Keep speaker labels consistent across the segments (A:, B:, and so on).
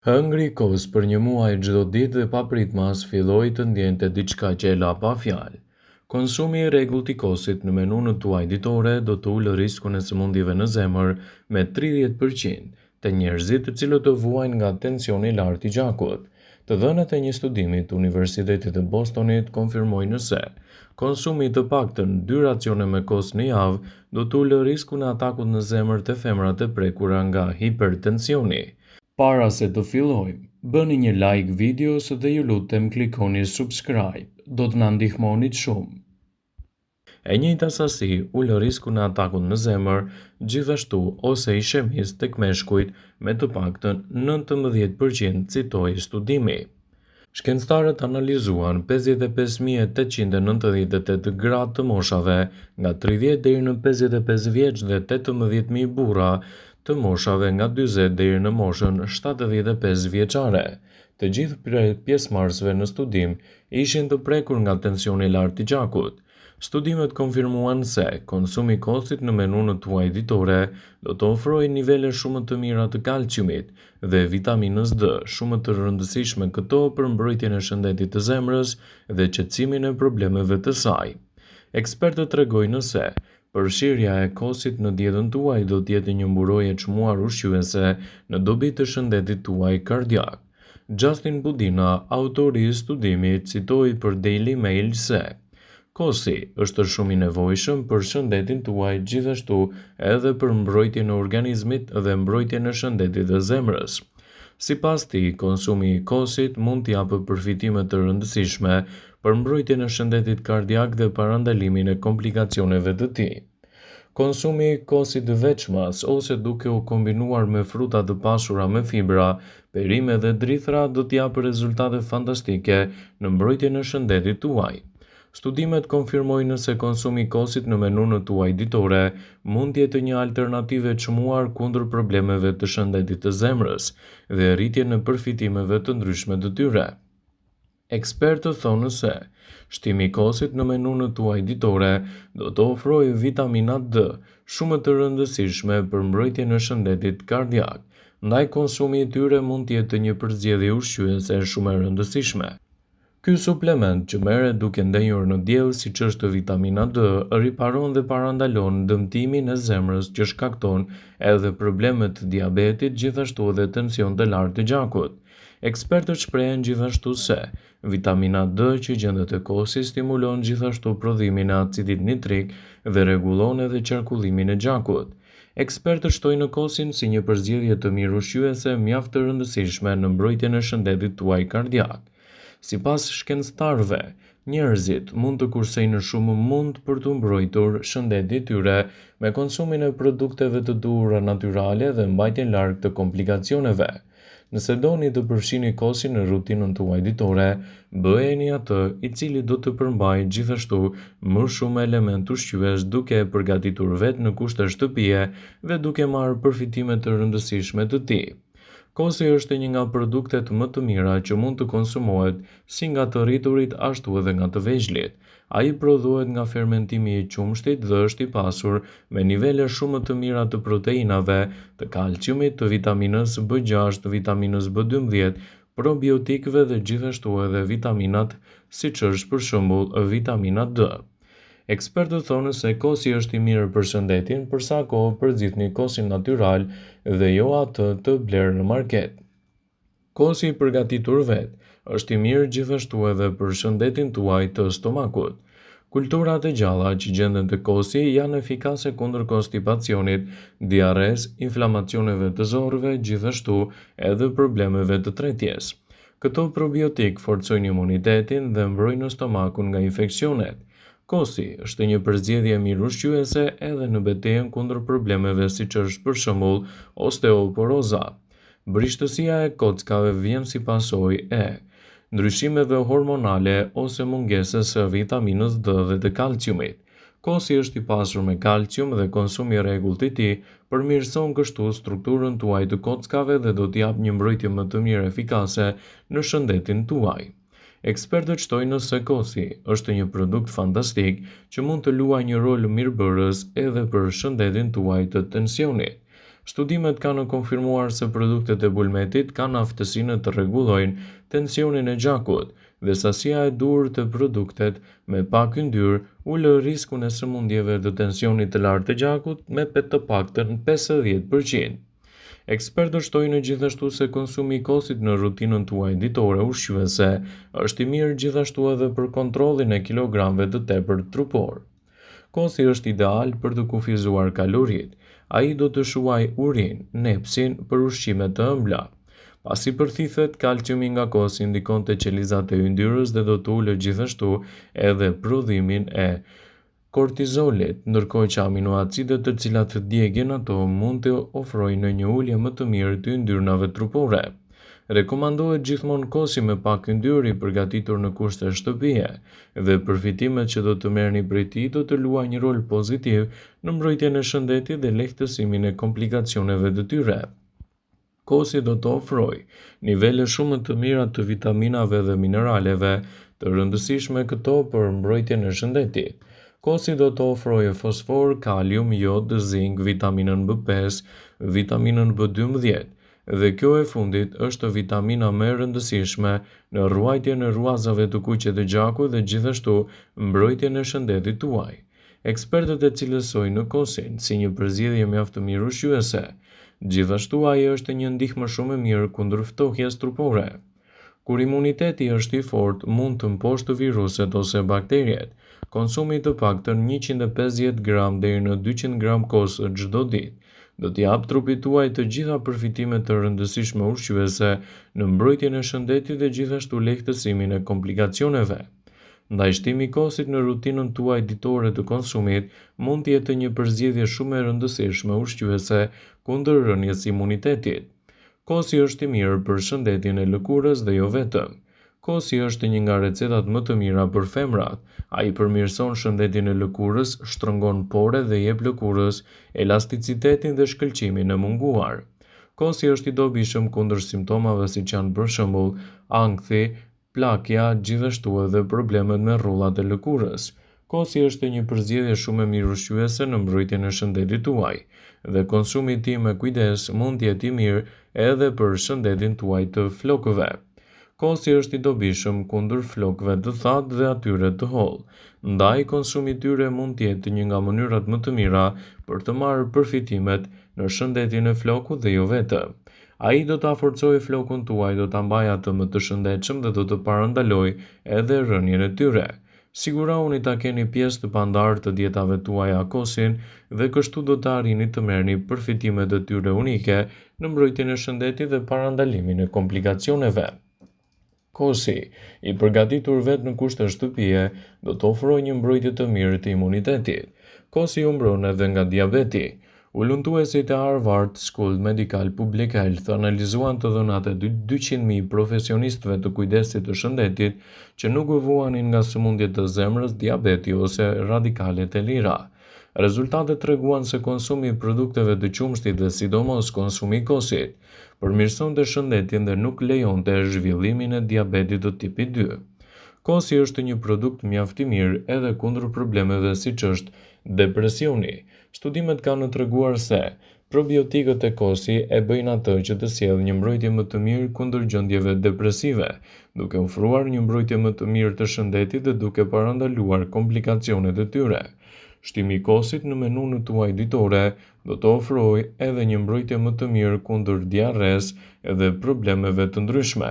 A: Hëngri kos për një muaj çdo ditë dhe papritmas filloi të ndjente diçka që e la pa fjalë. Konsumi i rregullt i kosit në menun tuaj ditore do të ulë riskun e sëmundjeve në zemër me 30% të njerëzit të cilët do vuajnë nga tensioni i lartë i gjakut. Të dhënat e një studimi të Universitetit të Bostonit konfirmojnë se konsumi i të paktën 2 racione me kos në javë do të ulë riskun e atakut në zemër të femrat e prekura nga hipertensioni. Para se të fillojmë, bëni një like videos dhe ju lutem klikoni subscribe, do të na ndihmonit shumë. E njëjta sasi ulë riskun e atakut në zemër, gjithashtu ose ishemis tek meshkujt me të paktën 19%, citoi studimi. Shkencëtarët analizuan 55.898 gratë të moshave nga 30 deri në 55 vjeç dhe 18.000 burra të moshave nga 40 deri në moshën 75 vjeçare. Të gjithë pjesëmarrësve në studim ishin të prekur nga tensioni i lartë i gjakut. Studimet konfirmuan se konsumi i kosit në menun tuaj ditore do të ofrojë nivele shumë të mira të kalciumit dhe vitaminës D, shumë të rëndësishme këto për mbrojtjen e shëndetit të zemrës dhe qetësimin e problemeve të saj. Ekspertët tregojnë se përfshirja e kosit në dietën tuaj do të jetë një mburojë e çmuar ushqyese në dobi të shëndetit tuaj kardiak. Justin Budina, autori i studimit, citoi për Daily Mail se kosi është shumë i nevojshëm për shëndetin tuaj, gjithashtu edhe për mbrojtjen e organizmit dhe mbrojtjen e shëndetit të zemrës. Sipas tij, konsumi i kosit mund të japë përfitime të rëndësishme për mbrojtjen e shëndetit kardiak dhe parandalimin e komplikacioneve të tij. Konsumi i kosit veçmas ose duke u kombinuar me fruta të pasura me fibra, perime dhe drithra do të japë rezultate fantastike në mbrojtjen e shëndetit tuaj. Studimet konfirmojnë se konsumi i kosit në menun tuaj ditore mund të jetë një alternativë e çmuar kundër problemeve të shëndetit të zemrës dhe rritjen e përfitimeve të ndryshme të tyre. Ekspertët thonë se shtimi i kosit në menun tuaj ditore do të ofrojë vitamina D, shumë të rëndësishme për mbrojtjen e shëndetit kardiak, ndaj konsumi i tyre mund të jetë një përzgjedhje ushqyese shumë e rëndësishme. Ky suplement që merret duke ndenjur në diell, siç është vitamina D, riparon dhe parandalon dëmtimin e zemrës që shkakton edhe probleme të diabetit, gjithashtu edhe tension të lartë të gjakut. Ekspertët shprehen gjithashtu se vitamina D që gjendet te kosi stimulon gjithashtu prodhimin e acidit nitrik dhe rregullon edhe qarkullimin e gjakut. Ekspertët shtojnë kosin si një përzgjedhje të mirë ushqyese mjaft të rëndësishme në mbrojtjen e shëndetit tuaj kardiak. Sipas shkencëtarëve, njerëzit mund të kursejnë shumë mund për të mbrojtur shëndetin e tyre me konsumin e produkteve të duhura natyrale dhe mbajtjen larg të komplikacioneve. Nëse doni të përfshini kosin në rutinën tuaj ditore, bëheni atë i cili do të përmbajë gjithashtu më shumë elementë ushqyes duke e përgatitur vetë në kushte shtëpie dhe duke marrë përfitime të rëndësishme të tij. Kosi është një nga produktet më të mira që mund të konsumohet si nga të rriturit ashtu edhe nga të vegjëlit. Ai prodhohet nga fermentimi i qumshtit dhe është i pasur me nivele shumë të mira të proteinave, të kalciumit, të vitaminës B6, të vitaminës B12, probiotikëve dhe gjithashtu edhe vitaminat, siç është për shembull vitamina D. Ekspertët thonë se kosi është i mirë për shëndetin, për sa kohë përzgjidhni kosin natyral dhe jo atë të blerë në market. Kosi i përgatitur vetë është i mirë gjithashtu edhe për shëndetin tuaj të stomakut. Kulturat e gjalla që gjenden te kosi janë efikase kundër konstipacionit, diarres, inflamacioneve të zorrëve, gjithashtu edhe problemeve të tretjes. Këto probiotik forcojnë imunitetin dhe mbrojnë stomakun nga infeksionet. Kosi është një përzgjedhje mirë ushqyese edhe në betejën kundër problemeve siç është për shembull osteoporoza. Brishtësia e kockave vjen si pasojë e ndryshimeve hormonale ose mungesës së vitaminës D dhe të kalciumit. Kosi është i pasur me kalcium dhe konsumi i rregullt i tij përmirëson kështu strukturën tuaj të kockave dhe do të japë një mbrojtje më të mirë efikase në shëndetin tuaj. Ekspertët shtojnë se kosi është një produkt fantastik që mund të luajë një rol mirëbërës edhe për shëndetin tuaj të tensionit. Studimet kanë konfirmuar se produktet e bulmetit kanë aftësinë të rregullojnë tensionin e gjakut dhe sasia e dur të produktet me pak yndyrë ulë riskun e sëmundjeve të tensionit të lartë të gjakut me të paktën 50%. Ekspertët shtojnë gjithashtu se konsumi i kosit në rutinën tuaj ditore ushqyese është i mirë gjithashtu edhe për kontrollin e kilogramëve të tepërt trupor. Kosi është ideal për të kufizuar kaloritë. Ai do të shuaj urinë, nepsin për ushqime të ëmbla. Pasi përthithet, kalciumi nga kosi ndikon te qelizat e yndyrës dhe do të ulë gjithashtu edhe prodhimin e kortizolit, ndërkohë që aminoacidet të cilat djegjen ato mund të ofrojnë një ulje më të mirë të yndyrnave trupore. Rekomandohet gjithmonë kosi me pak yndyrë i përgatitur në kushte shtëpie dhe përfitimet që do të merrni prej tij do të luajë një rol pozitiv në mbrojtjen e shëndetit dhe lehtësimin e komplikacioneve të tyre. Kosi do të ofrojë nivele shumë të mira të vitaminave dhe mineraleve të rëndësishme këto për mbrojtjen e shëndetit. Kosi do të ofrojë fosfor, kalium, jod, zink, vitaminën B5, vitaminën B12 dhe kjo e fundit është vitamina më e rëndësishme në ruajtjen e ruazave të kuqe të gjakut dhe gjithashtu mbrojtjen e shëndetit tuaj. Ekspertët e cilësojnë kosin si një përzgjedhje mjaft të mirë ushqyese. Gjithashtu ai është një ndihmë shumë e mirë kundër ftohjes trupore. Kur imuniteti është i fortë, mund të mposhtë viruset ose bakteriet. Konsumi të paktën 150 gram deri në 200 gram kos çdo ditë do t'i jap trupit tuaj të gjitha përfitimet të rëndësishme ushqyese në mbrojtjen e shëndetit dhe gjithashtu lehtësimin e komplikacioneve. Ndaj shtimi i kosit në rutinën tuaj ditore të konsumit mund të jetë një përzgjedhje shumë e rëndësishme ushqyese kundër rënies imunitetit. Kosi është i mirë për shëndetin e lëkurës dhe jo vetëm. Kosi është një nga recetat më të mira për femrat. Ai përmirëson shëndetin e lëkurës, shtrëngon poret dhe jep lëkurës elasticitetin dhe shkëlqimin e munguar. Kosi është i dobishëm kundër simptomave siç janë për shembull ankthi, plakja, gjithashtu edhe problemet me rrullat e lëkurës. Kosi është një përzgjedhje shumë e mirë ushqyese në mbrojtjen e shëndetit tuaj dhe konsumi i tij me kujdes mund të jetë i mirë edhe për shëndetin tuaj të flokëve. Kosi është i dobishëm kundër flokëve të thatë dhe atyre të hollë. Ndaj konsumi i tyre mund të jetë një nga mënyrat më të mira për të marrë përfitimet në shëndetin e flokut dhe jo vetëm. Ai do ta forcojë flokun tuaj, do ta mbajë atë më të shëndetshëm dhe do të parandalojë edhe rënien e tyre. Sigurohuni ta keni pjesë të pandarë të dietave tuaja kosin dhe kështu do të arrini të merrni përfitimet e tyre unike në mbrojtjen e shëndetit dhe parandalimin e komplikacioneve. Kosi, i përgatitur vetë në kushte shtëpie, do të ofrojë një mbrojtje të mirë të imunitetit. Kosi u mbron edhe nga diabeti. Ullëntuesit e Harvard School Medical Public Health analizuan të dhënat e 200.000 profesionistëve të kujdesit të shëndetit që nuk u vuanin nga sëmundjet të zemrës, diabeti ose radikalet e lira. Rezultatet treguan se konsumi i produkteve të qumshtit dhe sidomos konsumi i kosit përmirësonte shëndetin dhe nuk lejonte zhvillimin e diabetit të tipit 2. Kosi është një produkt mjaft i mirë edhe kundër problemeve siç është depresioni. Studimet kanë treguar se probiotikët e kosi e bëjnë atë që të sjellë një mbrojtje më të mirë kundër gjendjeve depresive, duke ofruar një mbrojtje më të mirë të shëndetit dhe duke parandaluar komplikacionet e tyre. Shtimi i kosit në menun tuaj ditore do të ofrojë edhe një mbrojtje më të mirë kundër diarres dhe problemeve të ndryshme.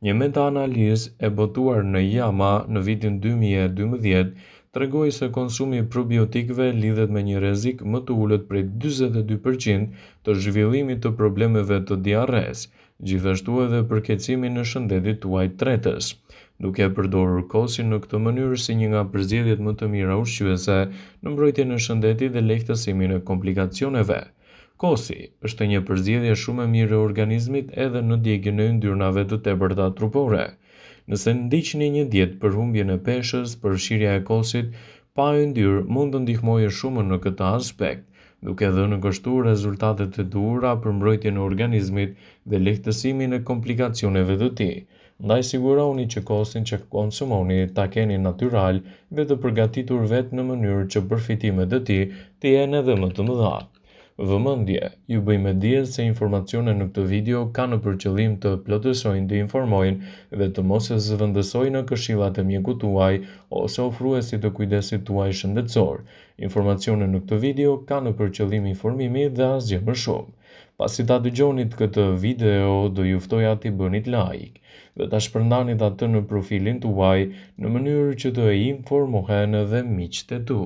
A: Një meta-analizë e botuar në JAMA në vitin 2012 tregoi se konsumi i probiotikëve lidhet me një rrezik më të ulët prej 42% të zhvillimit të problemeve të diarres, gjithashtu edhe përkeçimin në shëndetin tuaj tretës. Duke përdorur kosin në këtë mënyrë si një nga përzgjedhjet më të mira ushqyese në mbrojtjen e shëndetit dhe lehtësimin e komplikacioneve. Kosi është një përzgjedhje shumë e mirë e organizmit edhe në djegjen e yndyrnave të tepërta trupore. Nëse ndiqni një dietë për humbjen e peshës, përfshirja e kosit pa yndyrë mund të ndihmojë shumë në këtë aspekt, duke dhënë kështu rezultate të duhura për mbrojtjen e organizmit dhe lehtësimin e komplikacioneve të tij. Ndaj sigurohuni që kosin që konsumoni ta keni natyral dhe të përgatitur vetë në mënyrë që përfitimet e tij të jenë edhe më të mëdha. Vëmendje, ju bëjmë dijet se informacionet në këtë video kanë për qëllim të plotësojnë, të informojnë dhe të mos e zëvendësojnë këshillat e mjekut tuaj ose ofruesit të kujdesit tuaj shëndetësor. Informacionet në këtë video kanë për qëllim informimi dhe asgjë më shumë. Pasi ta dëgjonit këtë video, do ju ftoja t'i bënit like dhe ta shpërndanit atë në profilin tuaj në mënyrë që të informohen edhe miqtë e tu.